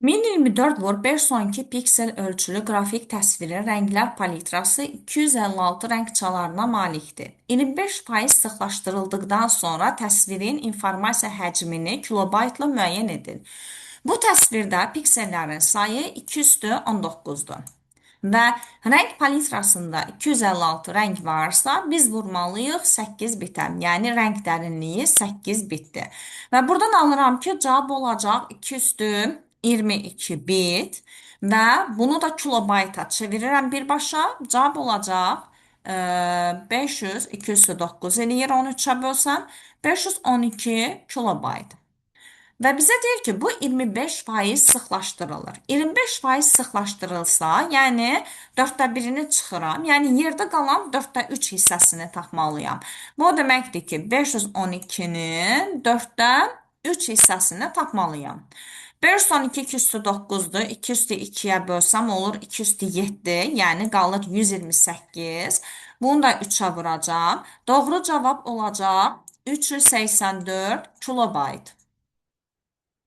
1024 vur 512 piksel ölçülü qrafik təsviri rənglər palitrası 256 rəng çalarına malikdir. 25% sıxlaşdırıldıqdan sonra təsvirin informasiya həcmini kilobaytla müəyyən edin. Bu təsvirdə piksellərin sayı 2/19-dur. Və rəng palitrasında 256 rəng varsa, biz vurmalıyıq 8 bitə. Yəni rəng dərinliyi 8 bitdir. Və buradan alıram ki, cavab olacaq 2/22 bit və bunu da kilobayta çevirirəm birbaşa. Cavab olacaq 500, 209 eləyir 13-ə bölsəm, 512 kilobayt. Və bizə deyir ki, bu 25% sıxlaşdırılır. 25% sıxlaşdırılsa, yəni 1/4-ni çıxıram, yəni yerdə qalan 1/3 hissəsini tapmalıyam. Bu o deməkdir ki, 512-nin 1/3 hissəsini tapmalıyam. 512 2/9-dur. 2/2-yə bölsəm olur 2/7, yəni qalır 128. Bunu da 3-ə vuracam. Doğru cavab olacaq 384 kilobayt.